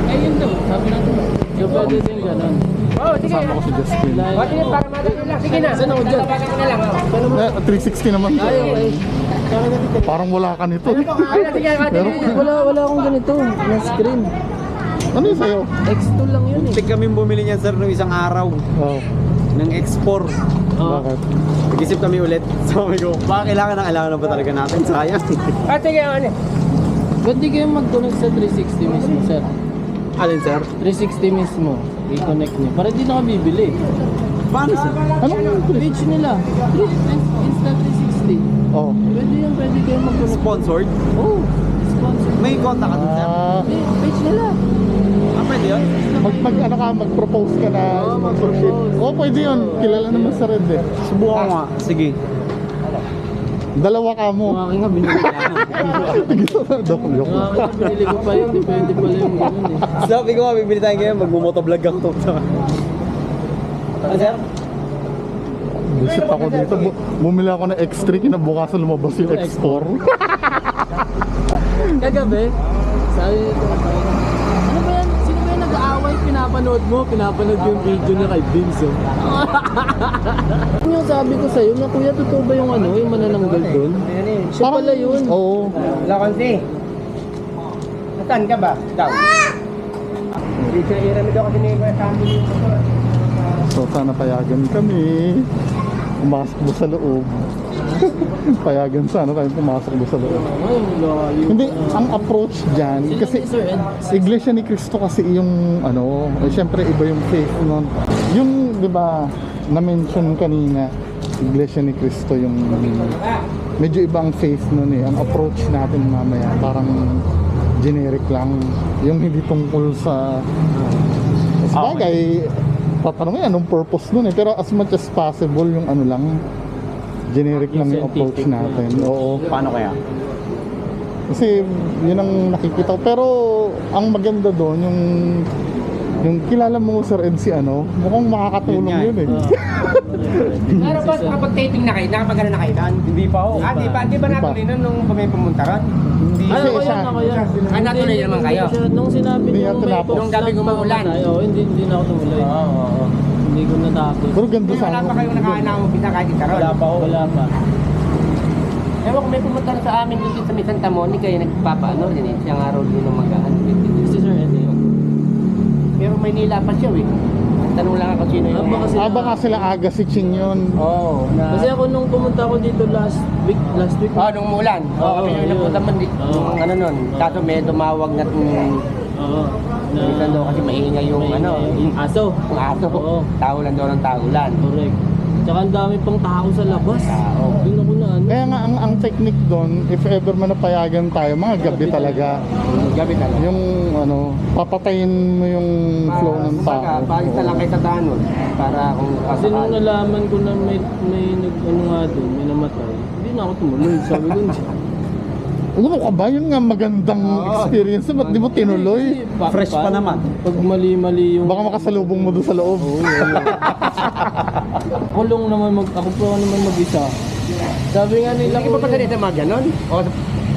Eh, yun daw. Sabi natin. So, pwede din ganun. Oo, sige. Kasama ko si Justin. O, sige, para madali lang. Sige na. Saan ako dyan? Tawagan ko na lang. 360 naman. Ay, okay. Parang wala ka nito. Ay, sige, Pero, Wala akong ganito. Na screen. ano yun sa'yo? X2 lang yun eh. Muntik kami bumili niyan sir nung isang araw Oh, ng X4. bakit? Nag-isip kami ulit. Sabi ko, baka kailangan na ba talaga natin? Sayang. Ah, sige, ano? Ba't di kayo mag-connect sa 360 mismo, sir? Alin sir? 360 mismo. I-connect niyo. Para di na ka bibili. Paano sir? Anong Page nila. Insta 360. Oh. Pwede yan. Pwede kayo mag-connect. Sponsored? Oh, sponsor. May contact ka dun sir? Page nila. Pwede yun? Mag-propose ka na sponsorship. Oh, pwede yun. Kilala naman sa Red eh. Subukan ko nga. Sige. Dalawa ka Kung mo. aking nga binili ko. Kung aking nga binili ko pa yun. Di pwede pala yung ganun eh. Sabi ko nga, bibili tayo ngayon. Magmumotovlog ako. Ano sir? Visit ako dito. Bumili ako ng X3. Kinabukasan lumabas yung X4. Kagabi, sabi nito, ano ba yan? Sino ba yung nag-aaway? Pinapanood mo? Pinapanood yung video niya kay Vince, oh. Ano yung sabi ko sa'yo, na kuya, totoo ba yung ano, yung manananggal doon? Siya pala yun. Oo. Lakonsi. Nasaan ka ba? Daw. Hindi siya iramid ako kasi may family. So sana payagan kami. Pumasok mo sa loob. Payagan sana tayo pumasok mo sa loob. Ay, layo. Hindi, ang approach dyan, Sino kasi ni Sir Ed? Iglesia ni Cristo kasi yung ano, eh, syempre iba yung faith nun. Yung, di ba, na-mention kanina, Iglesia ni Cristo yung medyo ibang faith nun eh. Ang approach natin mamaya, parang generic lang. Yung hindi tungkol sa bagay, tatanungin anong purpose nun eh. Pero as much as possible, yung ano lang, generic lang yung approach natin. Oo. Paano kaya? Kasi yun ang nakikita ko. Pero ang maganda doon, yung kilala mo Sir Ed si ano, mukhang makakatulong Yun yun eh. Pero ba kapag taping na kayo, nakapagano na kayo doon? Hindi pa ako. Ah, di ba natuloy nun nung kami pumunta ron? Hindi Ay, siya ako yan, siya. ako yan. Ah, natuloy naman kayo? Nung sinabi Hindi niyo yan may tinapos. Nung gabi post umuulan. lang tayo, hindi na ako tumuloy. Hindi ko natapos. Pero ganda Wala sana. pa kayong nakaanaw-umpisa kahit isa ron? Wala pa. Ewan kung may pumunta na sa amin dito sa may Santa Monica, yung nagpapaano rin eh. Siyang araw din ng mag-aan. Si Sir Ed yun. Pero Maynila pa siya eh. Tanong lang ako sino yung... Baka sila aga si Ching yun. Oo. Kasi ako nung pumunta ako dito last week. Nung umulan. Oo, kami yung yun. napunta man dito. Oo. Ano nun. Kaso may tumawag na Oo. minsan daw kasi maingay yung ano. Yung aso. Yung aso. Oo. Taulan daw ng taulan. Correct. Tsaka ang dami pang tao sa labas. Oo. Doon ako na ano. Kaya nga ang technique doon, if ever man napayagan tayo, mga gabi talaga. Gabi talaga. Yung ano, papatayin mo yung flow ng tao. Pagis na lang kayo sa danon. Para kung Kasi nung nalaman ko na may ano nga doon, may namatay, hindi na ako tumuloy. Sabi ko, Ano ka ba? Yun nga magandang experience. Ba't di mo tinuloy? Fresh pa naman. Pag mali-mali yung... Baka makasalubong mo doon sa loob. Oo, kulong naman ako pa naman mag-isa. Sabi nga nila Hindi pa pa sa mga ganon?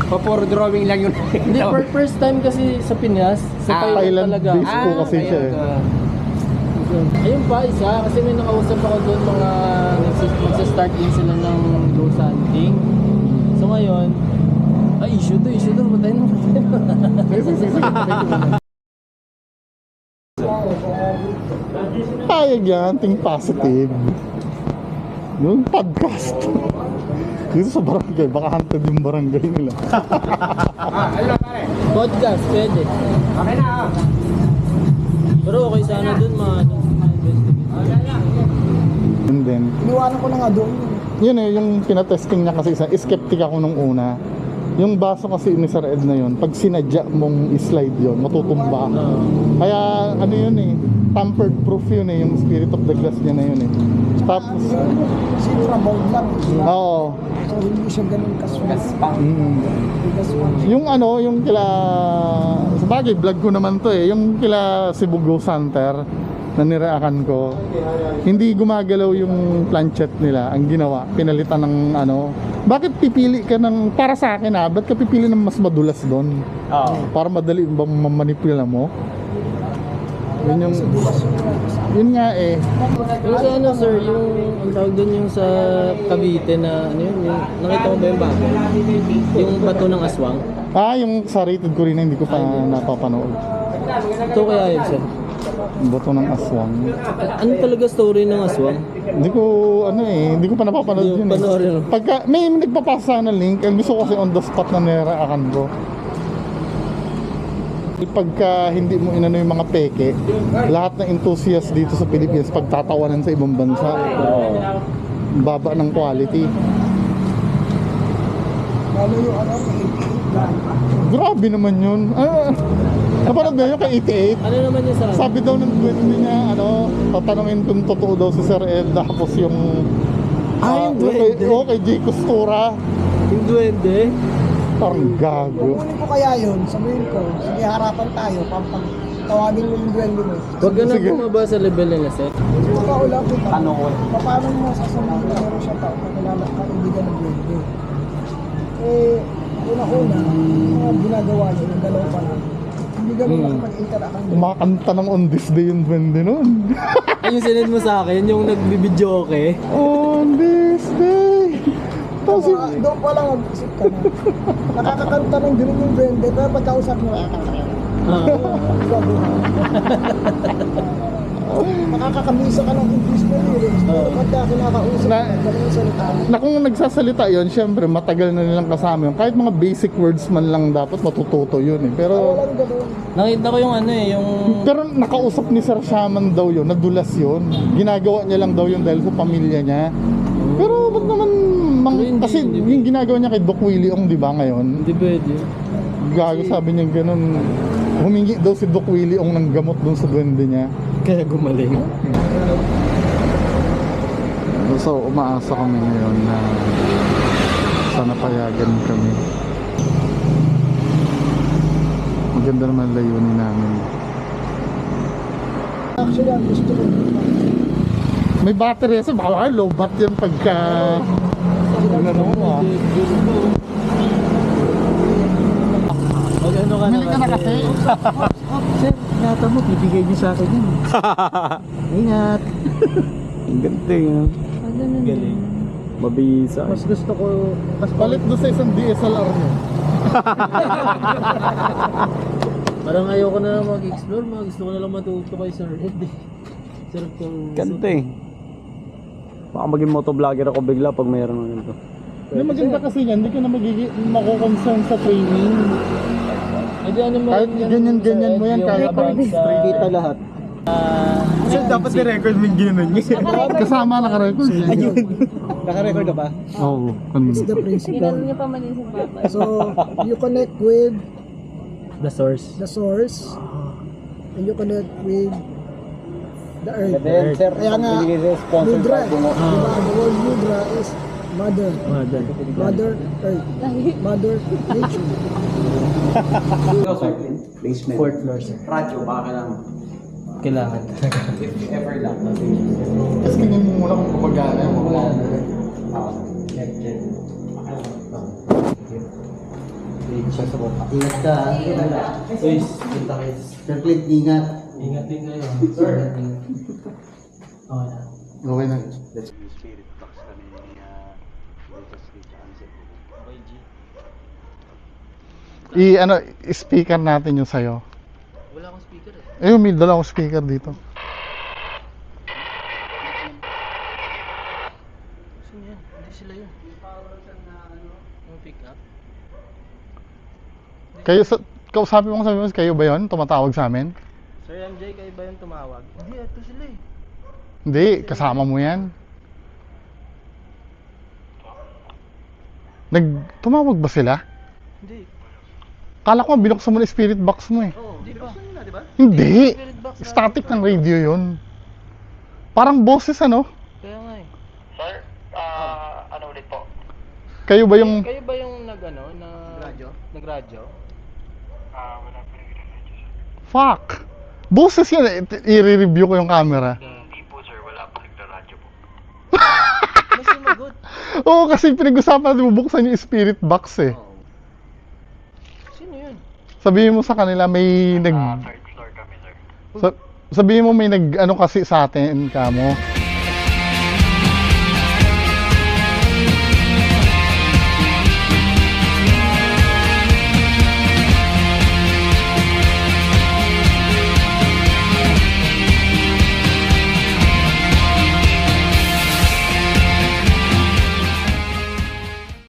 O for drawing lang yun? Hindi, first time kasi sa Pinas, sa Thailand talaga. Disco kasi siya eh. Ayun pa, isa, kasi may nakausap ako doon mga magsa-start din sila ng ghost hunting. So ngayon, issue to, matayin mo. Payag yan, think positive. Yung podcast. Dito sa barangay, baka haunted yung barangay nila. Ano pare? Podcast, pwede. Okay na ah. Pero okay sana doon And then, Iniwanan ko na nga doon. yun eh, yung pinatesting niya kasi skeptic ako nung una. Yung baso kasi ni Sir Ed na yun, pag sinadya mong i-slide yun, matutumba. Kaya ano yun eh, tampered proof yun eh, yung Spirit of the Glass niya na yun eh. Tapos, Siguro about lang. oo. So hindi siya ganun kaswas. Yung ano, yung kila, sa bagay, vlog ko naman to eh, yung kila Cebu Ghost Hunter, na niraakan ko, hindi gumagalaw yung planchet nila. Ang ginawa, pinalitan ng ano, bakit pipili ka ng, para sa akin ba't ka pipili ng mas madulas doon? Oo. Para madali ba mamanipula mo? Yun yung, yun nga eh. Yung sa ano sir, yung ang tawag doon yung sa Cavite na ano yun, yung, nakita mo ba yung bago? Yung bato ng aswang? Yung sa rated ko rin hindi ko pa napapanood. Ito kaya yun sir? Bato ng aswang. Ano talaga story ng aswang? Hindi ko, hindi ko pa napapanood Hindi yun mo panoorin, no? Pagka, may nagpapasa ng link, and gusto ko kasi on the spot na niraakan ko. Pagka hindi mo inano yung mga peke, lahat ng enthusiast dito sa Pilipinas pagtatawanan sa ibang bansa. Baba ng quality. Lalo yung ano, Grabe naman yun. Napanood ba yun kay 88? Ano naman yung sa Sabi daw ng duwende niya, tatanungin kung totoo daw si Sir Ed, tapos yung... yung duwende? Oo, kay Jay Costura. yung duwende? Parang gago. kunin ko kaya yun, sabihin ko, sige harapan tayo, tawagin mo yung duwende mo. Huwag ka na Sige. bumaba sa level nila sir. Kung makaulap ko paano mo masasabihin na meron siya tao na kilala ka, hindi ka ng duwende. Una-una, mga ginagawa niya, yung dalawa pa lang, hindi ganun nakapag-interact ang Kumakanta ng On This Day yung duwende nun. Ay, yung sinend mo sa akin, yung nagbibidyo okay? On This Day. Tapos Doon pa lang mag-isip ka na. Nakakakanta ng ganun yung duwende, pero pagkausap mo, nakakakamisa ka ng English na lyrics, pero pagka kinakausap Na- ka, ganun yung salita. na kung nagsasalita yon, syempre matagal na nilang kasama yun. Kahit mga basic words man lang dapat matututo yun eh. Pero Walang ganun. Nakita ko yung ano eh, yung... pero nakausap ni Sir Shaman daw yun, nadulas yun. Ginagawa niya lang daw yun dahil sa pamilya niya. Pero ba't naman Hindi, kasi hindi. yung ginagawa niya kay Doc Willie Ong, di ba ngayon? Hindi pwede. Gago, sabi niya ganun. Humingi daw si Doc Willie Ong ng gamot dun sa duwende niya. Kaya gumaling. So, umaasa kami ngayon na sana payagan kami. Maganda naman layunin namin. Actually, ang gusto ko May battery kasi baka low bat yan pagka... Ano mo ah. Pag ano ka Mali ka na kasi. Sir, nata mo, bibigay niyo sa akin yun. Ingat. Ang ganda yun. Galing. Mabisa. Mas gusto ko... Mas Palit doon sa isang DSLR niyo. Parang ayoko na lang mag-explore, gusto ko na lang matuto kay Sir Ed eh. Sir, kung... Ganda eh. Baka maging motovlogger ako bigla pag mayroon ng ganito. Yung maganda kasi yan, hindi ka na mako-concern sa training. Hindi ano mo... Kahit ganyan-ganyan mo yan, kaya pa rin Kita lahat. Kasi dapat i-record mo yung ginanon niya. kasama naka-record. Ayun. Naka-record ka ba? Oo, kanina. is the principle. Ginano niyo pa man yung sa papa. So, you connect with The source. the source and you connect with the earth. Then, sir, Kaya nga, binigay sa sponsor Mudra, sa bungo. diba? The word Mudra is mother. Mother. Mother earth. Mother nature. Basement. Fourth floor, sir. Radyo, baka kailangan. Kailangan. If ever lang. Tapos tingnan mo muna kung gumagana yung mga Check, check. Ingat ka. Please, kita kayo. Sir Clint, ingat. Ingat din kayo. Sir. Okay na. Okay na. Speaker natin yung sayo. Wala akong speaker eh. Ayun, may dala akong speaker dito. Saan yan? Hindi sila yun. Yung pick up. Kayo, kausapin mo sabi mo, kayo ba yun? Tumatawag sa amin? Sir MJ, kayo ba yung tumawag? Hindi, ito sila eh. Hindi, kasama mo yan. Tumawag ba sila? Hindi. Kala ko binuksan mo na spirit box mo eh. Oo, di ba? Nila, di ba? Hindi. Spirit box na- Static ng radio yun. Parang boses ano? Kaya nga eh. Ano ulit po? Kayo ba yung... Kayo ba yung nag-ano? Nag-radyo? Wala pa rin ginagawa. Fuck! Boses yun eh. I-review ko yung camera. Hindi po sir, wala pa nagla-radyo po. Mas sumagot. Oo, kasi pinag-usapan natin bubuksan yung spirit box eh. Sino yun? Sabihin mo sa kanila may Third floor kami sir. Sabihin mo may nag ano kasi sa atin kamo.